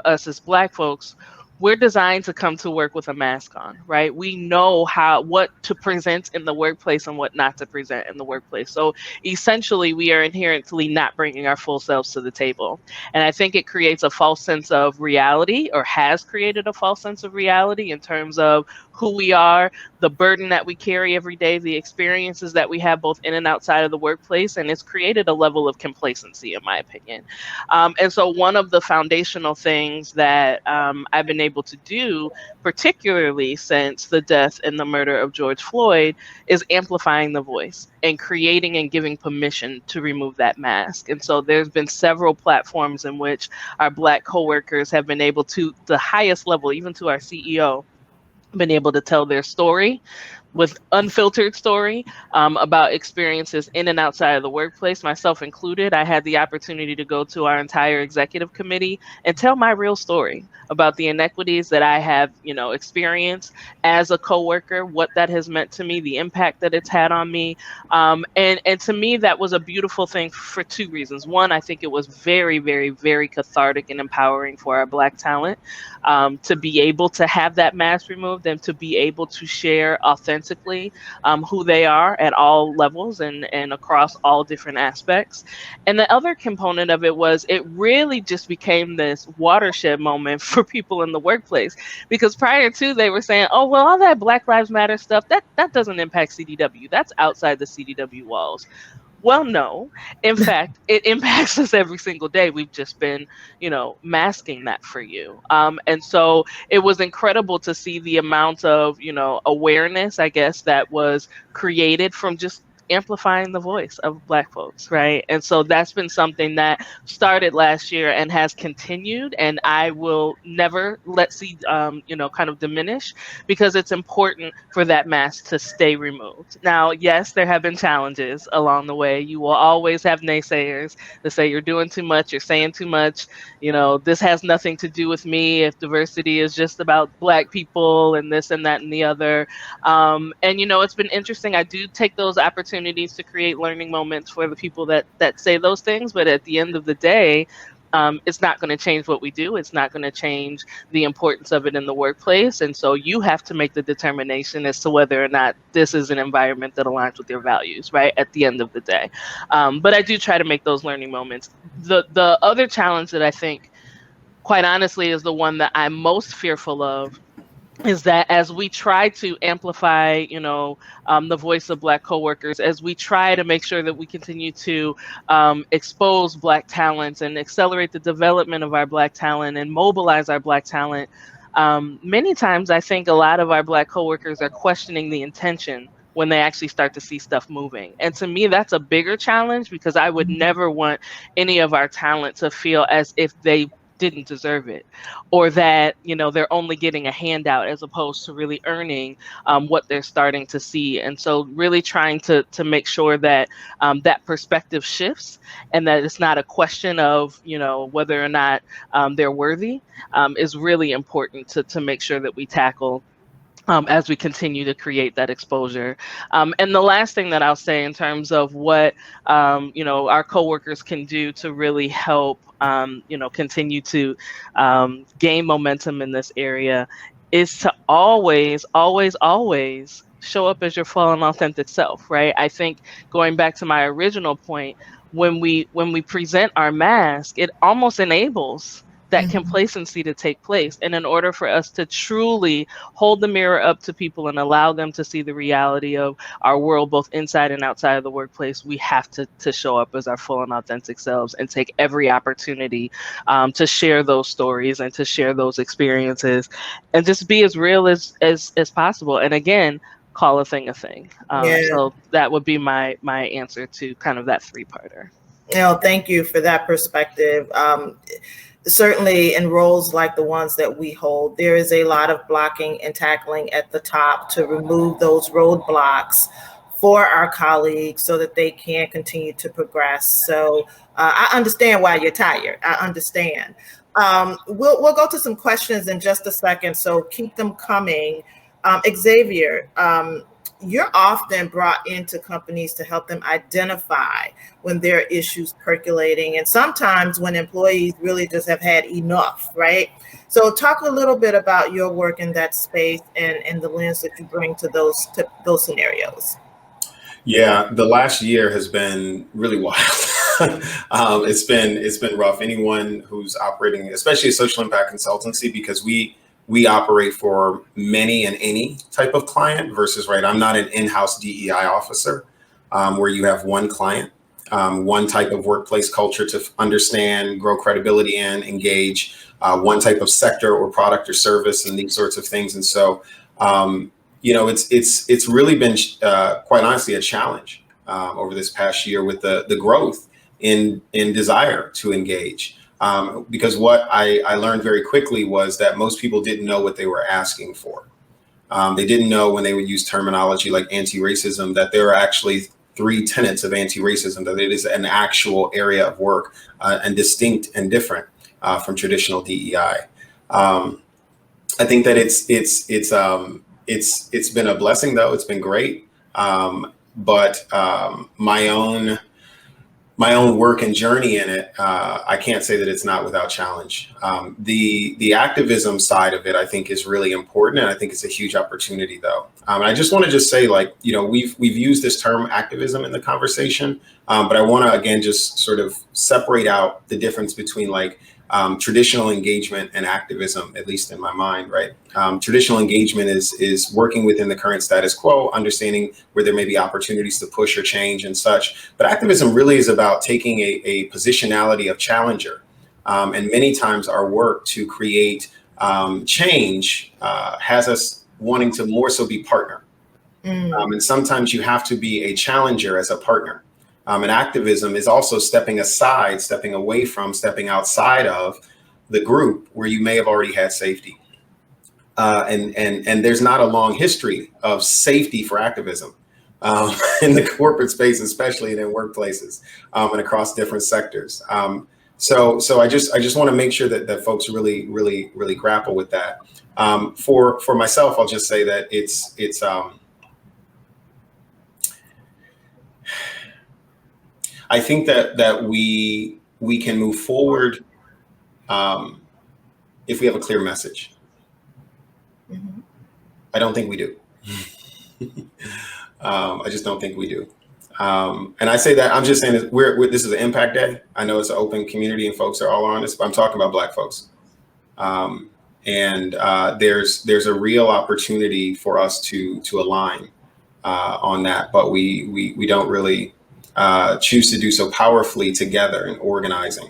us as Black folks, we're designed to come to work with a mask on, right? We know what to present in the workplace and what not to present in the workplace. So essentially, we are inherently not bringing our full selves to the table. And I think it creates a false sense of reality, or has created a false sense of reality in terms of who we are, the burden that we carry every day, the experiences that we have both in and outside of the workplace. And it's created a level of complacency, in my opinion. And so one of the foundational things that I've been able to do, particularly since the death and the murder of George Floyd, is amplifying the voice and creating and giving permission to remove that mask. And so there's been several platforms in which our Black coworkers have been able to, the highest level, even to our CEO, been able to tell their story with unfiltered story about experiences in and outside of the workplace, myself included. I had the opportunity to go to our entire executive committee and tell my real story about the inequities that I have, experienced as a coworker, what that has meant to me, the impact that it's had on me. And to me, that was a beautiful thing for two reasons. One, I think it was very, very, very cathartic and empowering for our Black talent to be able to have that mask removed and to be able to share authentically who they are at all levels and across all different aspects. And the other component of it was it really just became this watershed moment for people in the workplace, because prior to, they were saying, oh, well, all that Black Lives Matter stuff, that doesn't impact CDW. That's outside the CDW walls. Well, no, in fact, it impacts us every single day. We've just been, masking that for you. And so it was incredible to see the amount of, awareness, I guess, that was created from just amplifying the voice of Black folks, right? And so that's been something that started last year and has continued, and I will never let see, kind of diminish, because it's important for that mask to stay removed. Now, yes, there have been challenges along the way. You will always have naysayers that say you're doing too much, you're saying too much, this has nothing to do with me, if diversity is just about Black people and this and that and the other. And, it's been interesting. I do take those opportunities to create learning moments for the people that say those things, but at the end of the day, it's not going to change what we do. It's not going to change the importance of it in the workplace. And so you have to make the determination as to whether or not this is an environment that aligns with your values, right, at the end of the day. But I do try to make those learning moments. The other challenge that I think, quite honestly, is the one that I'm most fearful of, is that as we try to amplify, the voice of Black coworkers, as we try to make sure that we continue to expose Black talents and accelerate the development of our Black talent and mobilize our Black talent, many times I think a lot of our Black coworkers are questioning the intention when they actually start to see stuff moving. And to me, that's a bigger challenge, because I would never want any of our talent to feel as if they didn't deserve it, or that they're only getting a handout as opposed to really earning what they're starting to see. And so really trying to make sure that that perspective shifts, and that it's not a question of whether or not they're worthy, is really important to make sure that we tackle as we continue to create that exposure. And the last thing that I'll say in terms of what our coworkers can do to really help continue to gain momentum in this area is to always, always, always show up as your full and authentic self, right? I think, going back to my original point, when we present our mask, it almost enables that complacency to take place. And in order for us to truly hold the mirror up to people and allow them to see the reality of our world, both inside and outside of the workplace, we have to show up as our full and authentic selves and take every opportunity to share those stories and to share those experiences and just be as real as possible. And again, call a thing a thing. So that would be my answer to kind of that three-parter. Thank you for that perspective. Certainly in roles like the ones that we hold, there is a lot of blocking and tackling at the top to remove those roadblocks for our colleagues so that they can continue to progress. So I understand why you're tired. I understand. We'll go to some questions in just a second, so keep them coming. Xavier, you're often brought into companies to help them identify when there are issues percolating, and sometimes when employees really just have had enough, right? So talk a little bit about your work in that space and the lens that you bring to those scenarios. Yeah, the last year has been really wild. It's been rough. Anyone who's operating, especially a social impact consultancy, because we operate for many and any type of client versus, right, I'm not an in-house DEI officer where you have one client, one type of workplace culture to understand, grow credibility in, engage. one type of sector or product or service and these sorts of things. And so, it's really been quite honestly a challenge over this past year with the growth in desire to engage. Because what I learned very quickly was that most people didn't know what they were asking for. They didn't know when they would use terminology like anti-racism that there are actually 3 tenets of anti-racism, that it is an actual area of work and distinct and different from traditional DEI. I think that it's been a blessing, though. It's been great, but my own work and journey in it, I can't say that it's not without challenge. The activism side of it, I think, is really important, and I think it's a huge opportunity, though. And I just want to just say, we've used this term activism in the conversation, but I want to again just sort of separate out the difference between traditional engagement and activism, at least in my mind, right? Traditional engagement is working within the current status quo, understanding where there may be opportunities to push or change and such. But activism really is about taking a positionality of challenger. And many times our work to create change has us wanting to more so be partner. And sometimes you have to be a challenger as a partner. And activism is also stepping aside, stepping away from, stepping outside of the group where you may have already had safety. And there's not a long history of safety for activism in the corporate space, especially and in workplaces and across different sectors. So I just want to make sure that folks really grapple with that. For myself, I'll just say that it's I think that we can move forward if we have a clear message. Mm-hmm. I don't think we do. I just don't think we do. And I say that, I'm just saying that this is an impact day. I know it's an open community and folks are all on this, but I'm talking about Black folks. And there's a real opportunity for us to align on that, but we don't really choose to do so powerfully together and organizing.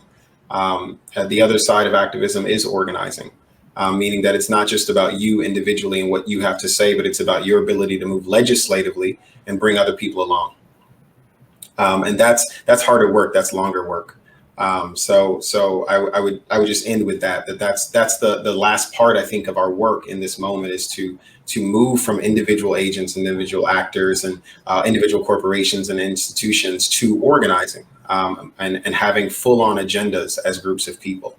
The other side of activism is organizing, meaning that it's not just about you individually and what you have to say, but it's about your ability to move legislatively and bring other people along. And that's harder work. That's longer work. So I would just end with that's the last part, I think, of our work in this moment is to move from individual agents, individual actors, and individual corporations and institutions to organizing and having full-on agendas as groups of people.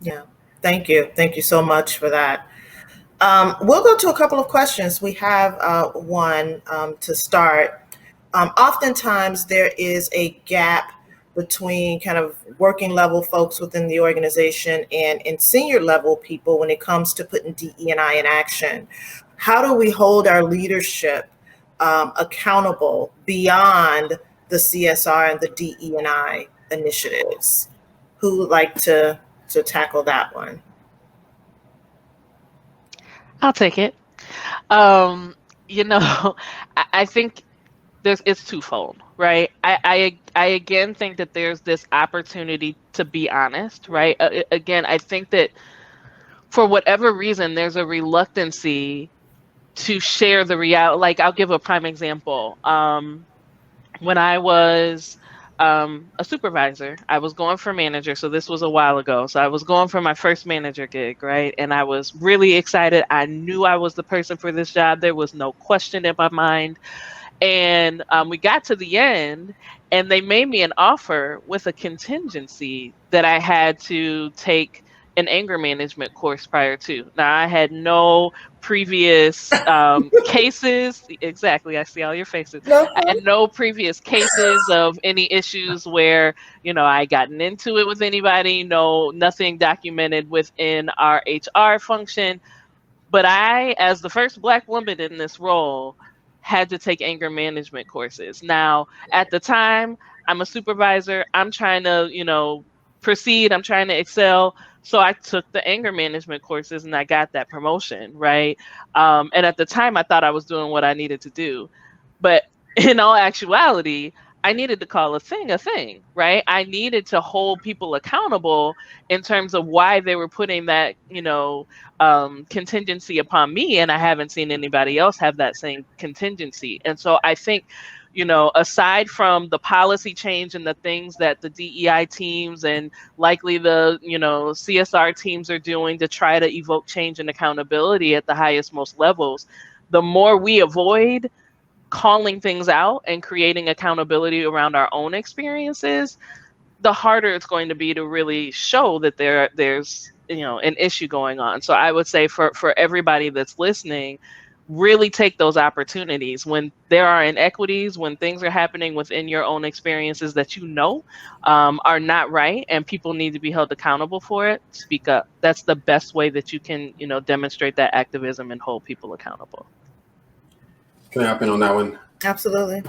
Yeah, thank you so much for that. We'll go to a couple of questions. We have one to start. Oftentimes there is a gap between kind of working level folks within the organization and senior level people when it comes to putting DE&I in action. How do we hold our leadership accountable beyond the CSR and the DE&I initiatives? Who would like to tackle that one? I'll take it. I think it's twofold, right? I again think that there's this opportunity to be honest, right? Again, I think that for whatever reason, there's a reluctancy to share the reality. Like, I'll give a prime example. When I was a supervisor, I was going for manager. So this was a while ago. So I was going for my first manager gig, right? And I was really excited. I knew I was the person for this job. There was no question in my mind. And we got to the end and they made me an offer with a contingency that I had to take an anger management course prior to. Now, I had no previous cases. Exactly. I see all your faces. I had no previous cases of any issues where, I gotten into it with anybody. Nothing documented within our HR function. But I, as the first Black woman in this role, had to take anger management courses. Now, at the time, I'm a supervisor. I'm trying to, proceed. I'm trying to excel. So I took the anger management courses and I got that promotion, right? And at the time, I thought I was doing what I needed to do. But in all actuality, I needed to call a thing, right? I needed to hold people accountable in terms of why they were putting that, contingency upon me, and I haven't seen anybody else have that same contingency. And so I think, aside from the policy change and the things that the DEI teams and likely the, CSR teams are doing to try to evoke change and accountability at the highest, most levels, the more we avoid calling things out and creating accountability around our own experiences, the harder it's going to be to really show that there's an issue going on. So I would say for everybody that's listening, really take those opportunities when there are inequities, when things are happening within your own experiences that are not right and people need to be held accountable for it. Speak up. That's the best way that you can demonstrate that activism and hold people accountable. Can I hop in on that one? Absolutely.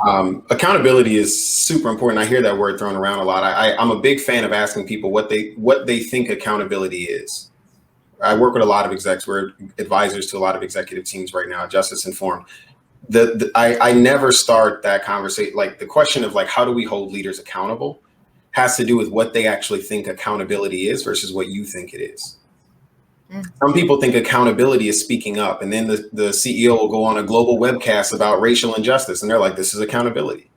Accountability is super important. I hear that word thrown around a lot. I'm a big fan of asking people what they think accountability is. I work with a lot of execs. We're advisors to a lot of executive teams right now, Justice Informed. I never start that conversation. Like the question of how do we hold leaders accountable has to do with what they actually think accountability is versus what you think it is. Some people think accountability is speaking up, and then the CEO will go on a global webcast about racial injustice, and they're like, this is accountability.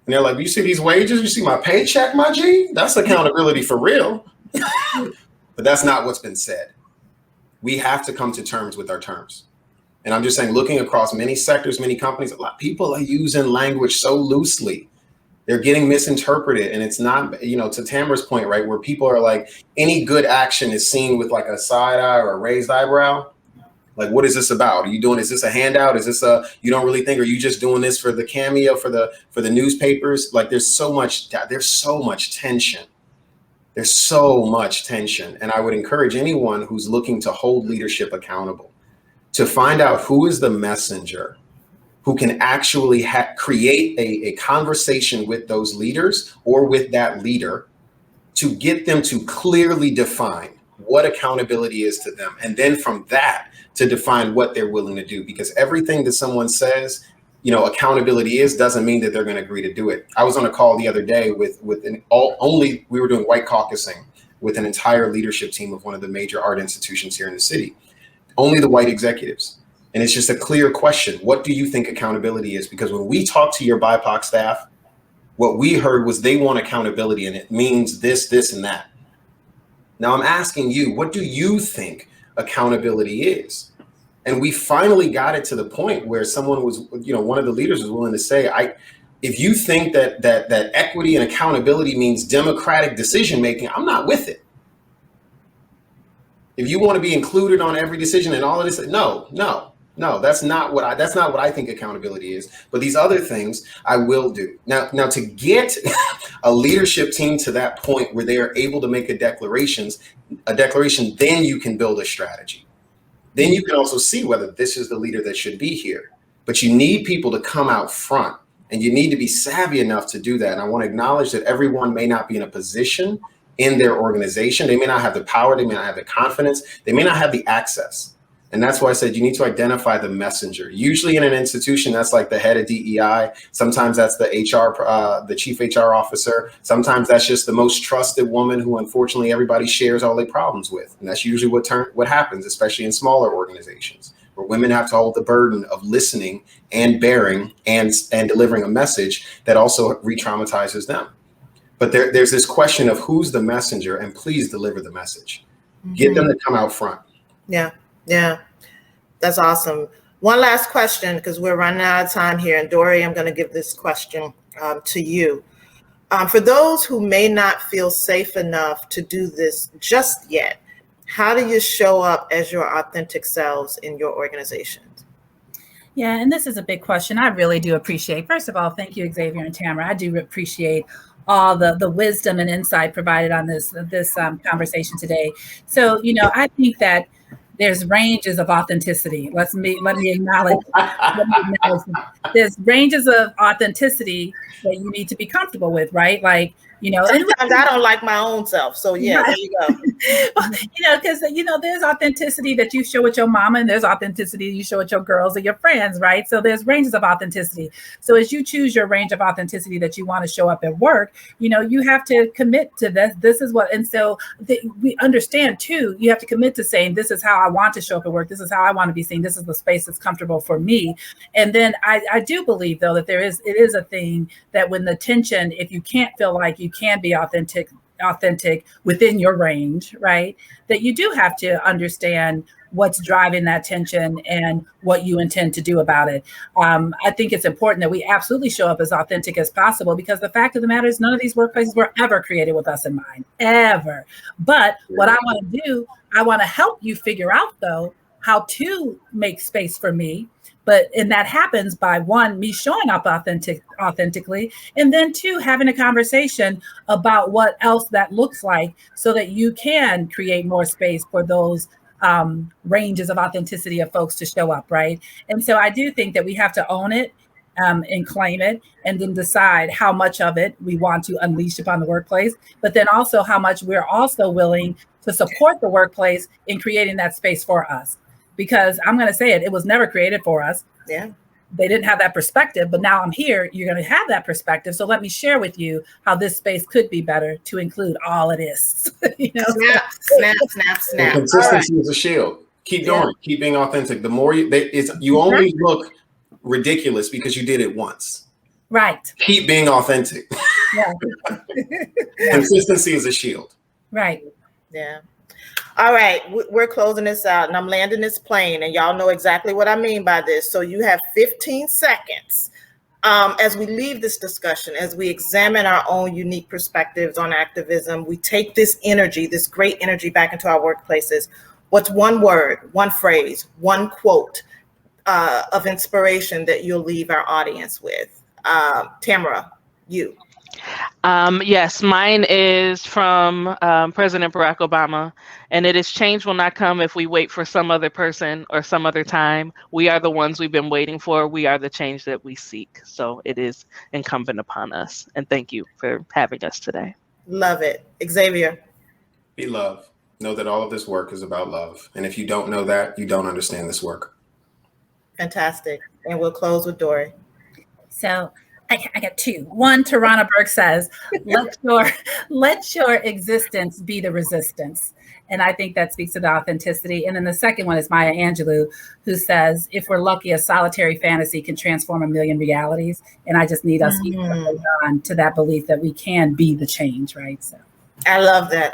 And they're like, you see these wages? You see my paycheck, my G? That's accountability for real. But that's not what's been said. We have to come to terms with our terms. And I'm just saying, looking across many sectors, many companies, a lot of people are using language so loosely. They're getting misinterpreted, and it's not, to Tamara's point, right, where people are like, any good action is seen with like a side eye or a raised eyebrow. Like, what is this about? Are you doing, is this a handout? Is this you don't really think, are you just doing this for the cameo, for the newspapers? Like, there's so much tension. There's so much tension. And I would encourage anyone who's looking to hold leadership accountable to find out who is the messenger who can actually create a conversation with those leaders or with that leader to get them to clearly define what accountability is to them. And then from that to define what they're willing to do, because everything that someone says, accountability is, doesn't mean that they're going to agree to do it. I was on a call the other day we were doing white caucusing with an entire leadership team of one of the major art institutions here in the city, only the white executives. And it's just a clear question. What do you think accountability is? Because when we talk to your BIPOC staff, what we heard was they want accountability, and it means this, this, and that. Now I'm asking you, what do you think accountability is? And we finally got it to the point where someone was, one of the leaders was willing to say, if you think that equity and accountability means democratic decision making, I'm not with it. If you want to be included on every decision and all of this, no, that's not what I think accountability is. But these other things I will do. Now to get a leadership team to that point where they are able to make a declaration, then you can build a strategy. Then you can also see whether this is the leader that should be here. But you need people to come out front, and you need to be savvy enough to do that. And I want to acknowledge that everyone may not be in a position in their organization. They may not have the power. They may not have the confidence. They may not have the access. And that's why I said you need to identify the messenger. Usually in an institution, that's like the head of DEI. Sometimes that's the the chief HR officer. Sometimes that's just the most trusted woman who unfortunately everybody shares all their problems with. And that's usually what happens, especially in smaller organizations, where women have to hold the burden of listening and bearing and delivering a message that also re-traumatizes them. But there's this question of who's the messenger, and please deliver the message. Mm-hmm. Get them to come out front. Yeah, that's awesome. One last question, because we're running out of time here. And Dory, I'm going to give this question to you. For those who may not feel safe enough to do this just yet, how do you show up as your authentic selves in your organizations? Yeah, and this is a big question. I really do appreciate, first of all, thank you, Xavier and Tamara. I do appreciate all the wisdom and insight provided on this conversation today. So, I think that there's ranges of authenticity. Let me acknowledge. There's ranges of authenticity that you need to be comfortable with, right? Like you know. Sometimes I don't like my own self. So yeah, there you go. Well, you know, because there's authenticity that you show with your mama, and there's authenticity you show with your girls and your friends, right? So there's ranges of authenticity. So as you choose your range of authenticity that you want to show up at work, you have to commit to this. This is what, and so we understand too. You have to commit to saying, this is how I want to show up at work. This is how I want to be seen. This is the space that's comfortable for me. And then I do believe though that it is a thing that when the tension, if you can't feel like you can be authentic within your range, right? That you do have to understand what's driving that tension and what you intend to do about it. I think it's important that we absolutely show up as authentic as possible, because the fact of the matter is none of these workplaces were ever created with us in mind, ever. But what I want to do, I want to help you figure out though, how to make space for me. And that happens by one, me showing up authentically, and then two, having a conversation about what else that looks like so that you can create more space for those ranges of authenticity of folks to show up, right? And so I do think that we have to own it and claim it, and then decide how much of it we want to unleash upon the workplace, but then also how much we're also willing to support the workplace in creating that space for us. Because I'm going to say it was never created for us. Yeah. They didn't have that perspective, but now I'm here. You're going to have that perspective. So let me share with you how this space could be better to include all it is. Snap. And consistency is a shield. Keep doing it. Keep being authentic. The more you only look ridiculous because you did it once. Right. Keep being authentic. Yeah. Consistency is a shield. Right. Yeah. All right, we're closing this out, and I'm landing this plane, and y'all know exactly what I mean by this. So you have 15 seconds as we leave this discussion, as we examine our own unique perspectives on activism. We take this energy, this great energy, back into our workplaces. What's one word, one phrase, one quote of inspiration that you'll leave our audience with? Tamara, you. Yes, mine is from President Barack Obama, and it is: change will not come if we wait for some other person or some other time. We are the ones we've been waiting for. We are the change that we seek. So it is incumbent upon us. And thank you for having us today. Love it. Xavier. Be love. Know that all of this work is about love. And if you don't know that, you don't understand this work. Fantastic. And we'll close with Dory. So I got two. One, Tarana Burke says, let your existence be the resistance. And I think that speaks to the authenticity. And then the second one is Maya Angelou, who says, if we're lucky, a solitary fantasy can transform a million realities. And I just need us to hold on to that belief that we can be the change, right? So I love that.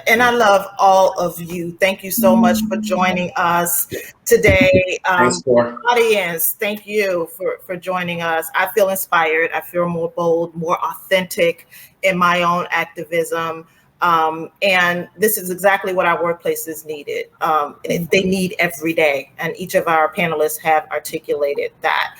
And I love all of you. Thank you so much for joining us today. Audience, thank you for joining us. I feel inspired. I feel more bold, more authentic in my own activism. And this is exactly what our workplaces needed. They need every day. And each of our panelists have articulated that.